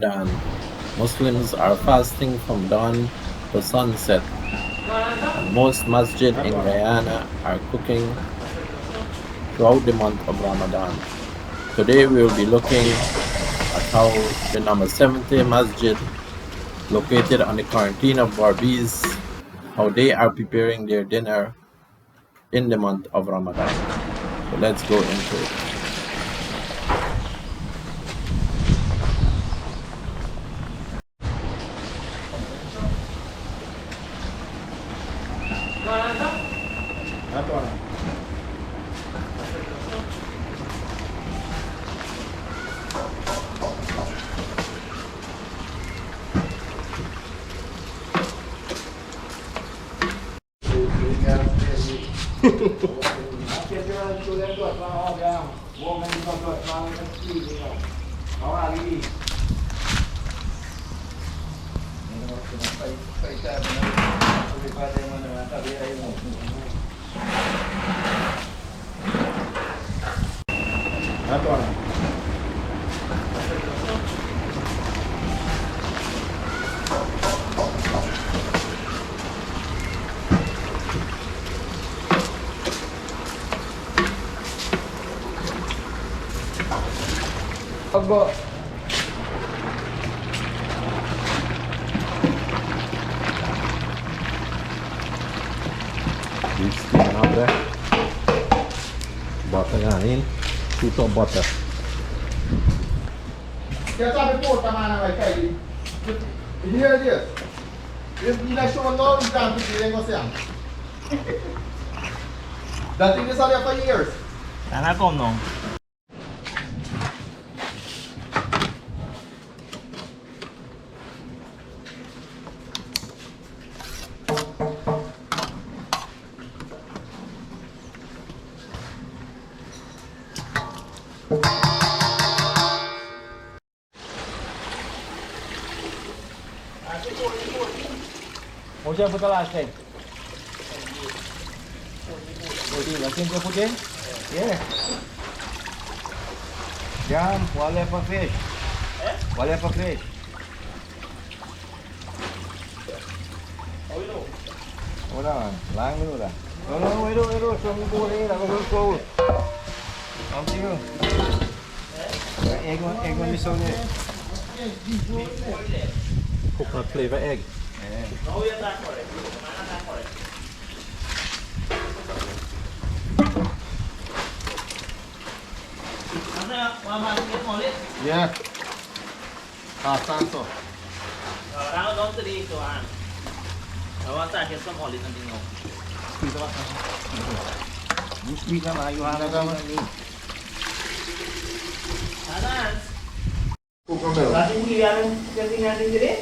Ramadan. Muslims are fasting from dawn to sunset, and most masjid in Guyana are cooking throughout the month of Ramadan. Today we will be looking at how the number 70 masjid located on the quarantine of Barbies, how they are preparing their dinner in the month of Ramadan. So let's go into it. Ogo. Beef steaming up there. Butter in. Shoot of butter. Jag tar med båtarna när jag är färdig. Vill du göra det? Dina kjolar och den till en gång sen. Den thing is there for years. Den här kom nog. Macam apa telah Sen? Oh dia makin dia putih? Yeah. Jam, whatever fish. Whatever fish. Oh dah, lang dulu dah. Dulu, suami boleh dah kau. Am sini. Egg misalnya. Coconut flavor egg. Yeah. Sanso. Orang dong tadi itu an. Awak tak kisah molit nanti ngom. Mesti kan ayu ada kan ni. Anan. Cookup bel. Lagi yang ketinggalan jadi.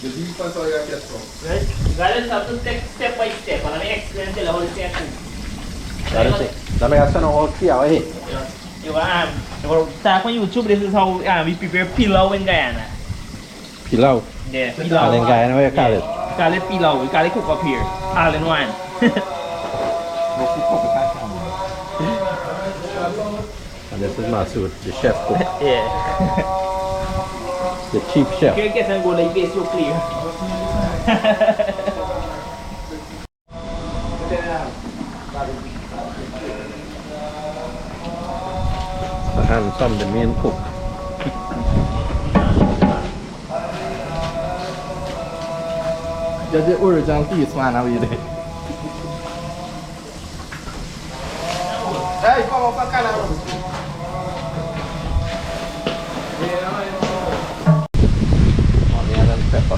Jadi pas saya keso. Right. Galan satu step by step. Kalau ni explain je lah whole step tu. Dami asal nak okey awak ni. You tak on YouTube. This is how we prepare pilau in Guyana. Pilau. Yeah, pilau. Paling Guyana we call it. Call it pilau. We call it cook up here. All in one. And this is Masud, the chef cook, Yeah. the chief chef. Okay, get and go like this. You clear. And some the main cook. Jadi urang ti mana we deh. Eh, kau mau makan apa? Onion and pepper.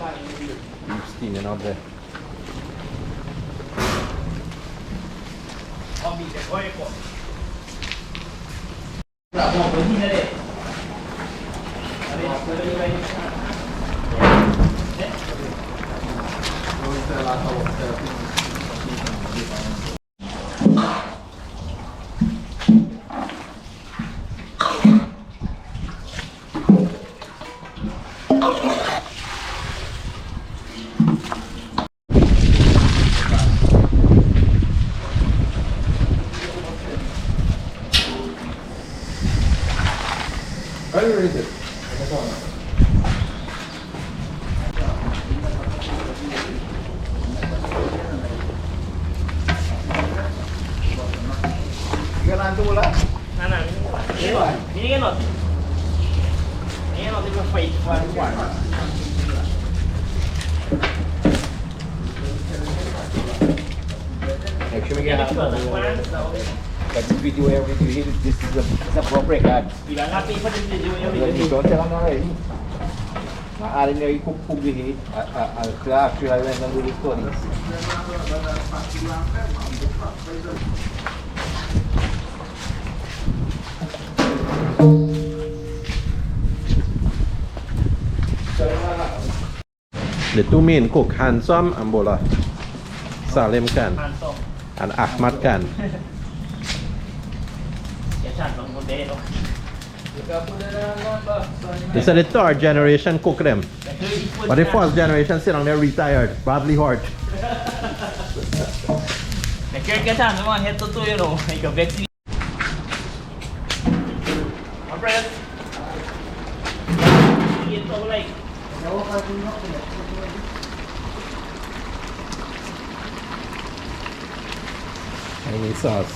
Thank you. Beef steaming out there. Are you ready? Ganaan tu lah. Ini kan not. Ini not even fight one. Actually, this video, everything, this is a proper record. Bilang api pada video yang You don't tell them already. I didn't know cook the actually I went and do the stories. The two main cook, Handsome and Bola. Salim Khan handsome. and Ahmad Khan. This is the third generation cook them. But the first generation sit on there retired. Badly hurt. The character handsome one head to you know, like a vaccine. My friend. It's all like Any sauce.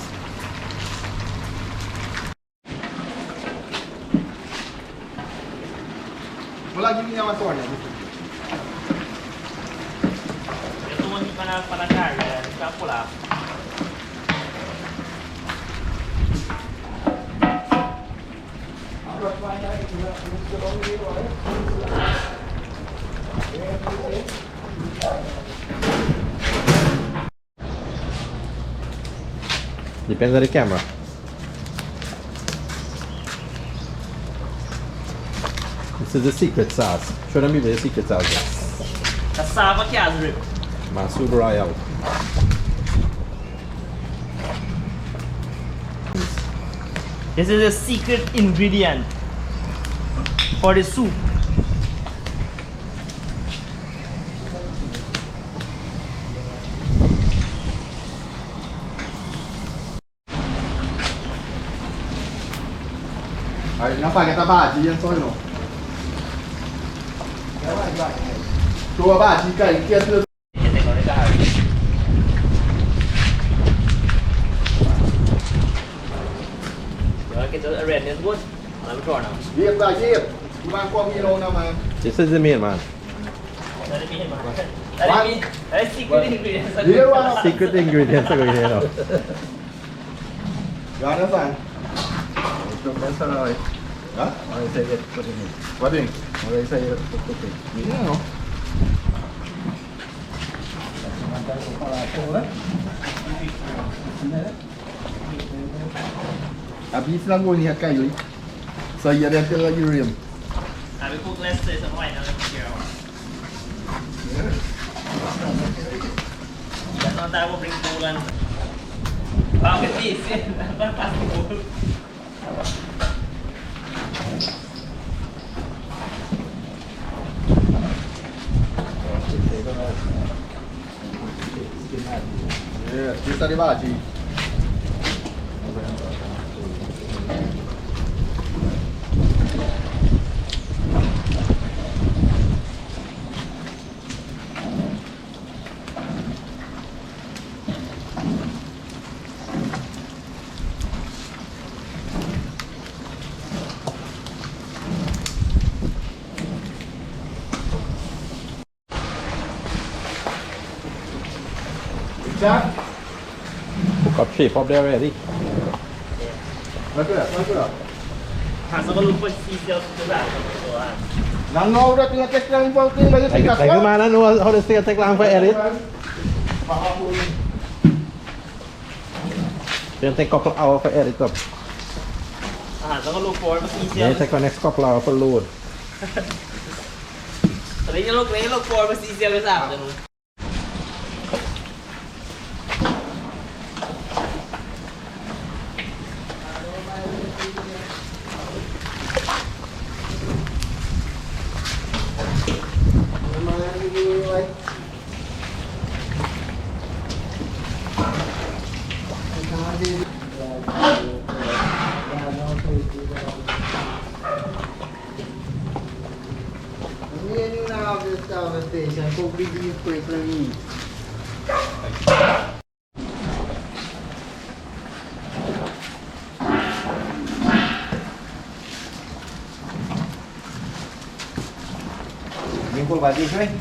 Wala gini yang masuk ni. itu masih pada cara, siapa lah? Depends on the camera. This is the secret sauce. Show them the secret sauce. Caçava que azul. Masud Royal. This is a secret ingredient for the soup. Ay, nampak kata baji yang soal no. Dua baji kai kia tu. Kita red ni good. Alam kau nak. Diep dah diep. Cuma kau milo nama. This is the main man. Dari ni mana? Dari ni. Dari secret ingredient. Dia orang Secret ingredients are going here now. Gana san. So that's all right. Hah? I say it, put in it. What thing? I say it, put it. Ini no. Habis lagu ni akan yui. Saya ada uranium. Abi cook less is a wine. Alam kau. Jangan tahu bring bulan. Bakit isin? Apa pasti bul? Yeah, kita di baji. Jack, Cookup shape up there already. mana tu? Masuk ke lupa sisi tu lah. Nang no udah tinggal tek lang po tinggal bagi Ay, tikas. ay gumana no, how does take lang for Erit? Then take couple hour for Erit up. ต้องก็ลูกโฟร์มาซีเซีย Then take the next couple hour for load. ตอนนี้จะลูกเล็กลูกโฟร์มาซีเซียไปสามจัง Yan yung nakapit sa station. Kung bigyan ko ito lang yun. Bingkul bati siya eh.